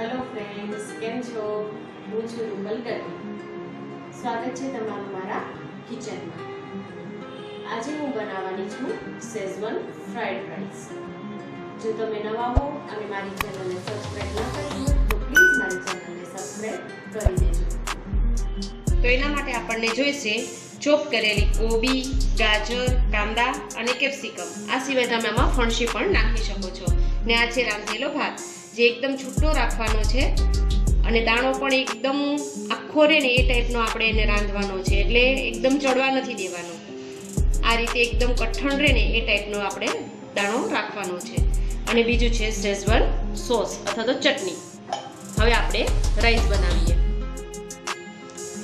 Hello friends, केम छो? હું છું રૂપલ ગઢવી। સ્વાગત છે તમારું મારા કિચનમાં। આજે હું બનાવવાની છું શેઝવાન ફ્રાઈડ રાઈસ। જો તમે નવા હો અને મારી ચેનલને સબસ્ક્રાઇબ ન કરી હોય તો પ્લીઝ મારી ચેનલને સબસ્ક્રાઇબ કરી દેજો। તો એના માટે આપણને જોઈશે ચોપ કરેલી કોબી, ગાજર, કાંદા અને કેપ્સિકમ। આ સિવાય તમે આમાં ફણસી પણ નાખી શકો છો। ને આ છે રાંધેલો ભાત, જે એકદમ છૂટો રાખવાનો છે અને દાણો પણ એકદમ આખો રહે ને એ ટાઈપનો આપણે એને રાંધવાનો છે, એટલે એકદમ ચડવા નથી દેવાનો। આ રીતે એકદમ કઠણ રહે ને એ ટાઈપનો આપણે દાણો રાખવાનો છે। અને બીજું છે શેઝવાન સોસ અથવા તો ચટણી। હવે આપણે રાઈસ બનાવીએ।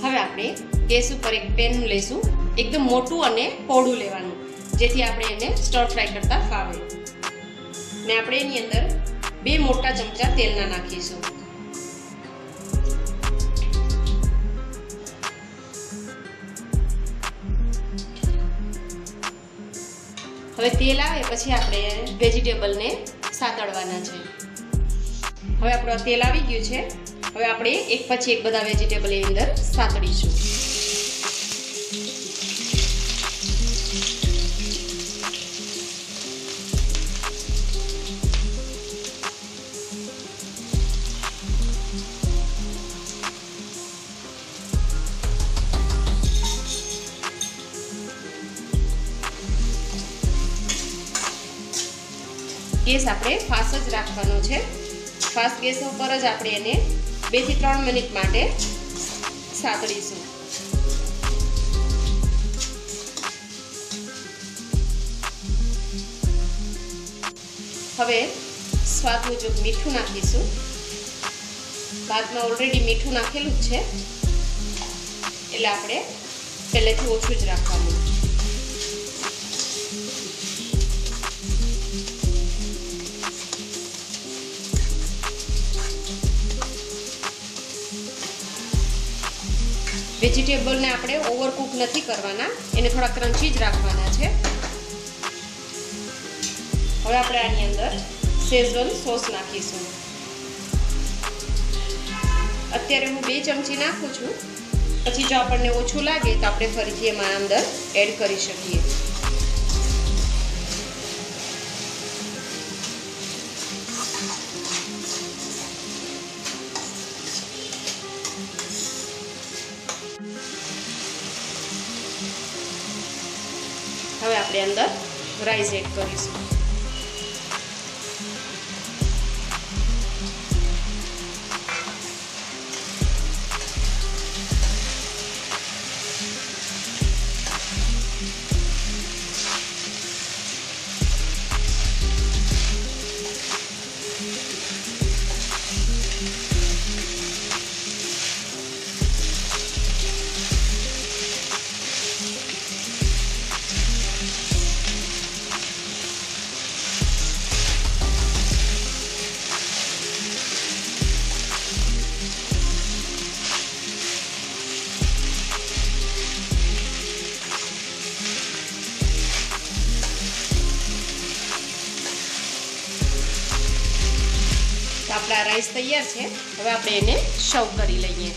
હવે આપણે ગેસ ઉપર એક પેન લઈશું, એકદમ મોટું અને પહોળું લેવાનું, જેથી આપણે એને સ્ટર ફ્રાય કરતા ફાવે। ને આપણે એની અંદર 2 મોટા ચમચા તેલના નાખીશું। હવે તેલ આવે પછી આપણે વેજીટેબલને સાતળવાના છે। હવે આપણું તેલ આવી ગયું છે। હવે આપણે એક પછી એક બધા વેજીટેબલ એની અંદર સાતળીશું। ગેસ આપણે ફાસ્ટ જ રાખવાનો છે। ફાસ્ટ ગેસ ઉપર જ આપણે એને 2 થી 3 મિનિટ માટે સાતળીશું। હવે સ્વાદ મુજબ મીઠું નાખીશું। ભાતમાં ઓલરેડી મીઠું નાખેલું જ છે, એટલે આપણે પહેલેથી ઓછું જ રાખવાનું। વેજીટેબલને આપણે ઓવરકુક નથી કરવાના, એને થોડા ક્રન્ચી જ રાખવાના છે। હવે આપણે આની અંદર શેઝવાન સોસ નાખીશું। અત્યારે હું 2 ચમચી નાખું છું, પછી જો આપણને ઓછું લાગે તો આપણે ફરીથી એમાં અંદર એડ કરી શકીએ। હવે આપણે અંદર રાઈસ એડ કરીશું। આપણા રાઈસ તૈયાર છે। હવે આપણે એને સર્વ કરી લઈએ।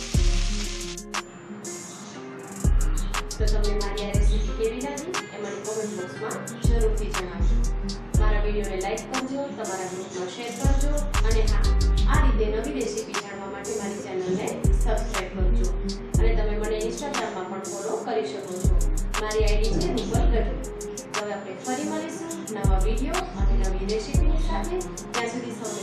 તો તમને મારી આ રેસીપી કેવી લાગી એ મને કોમેન્ટ બોક્સમાં જરૂરથી જણાવજો। મારા વિડીયોને લાઈક કરજો, તમારા ગ્રુપમાં શેર કરજો અને હા, આ રીતે નવી રેસીપી જાણવા માટે મારી ચેનલને સબસ્ક્રાઇબ કરજો। અને તમે મને ઇન્સ્ટાગ્રામમાં પણ ફોલો કરી શકો છો। મારી આઈડી છે રૂપલ ગઢવી। હવે આપણે ફરી મળીશું નવા વિડીયો અને નવી રેસીપીની સાથે। ત્યાં સુધી સૌને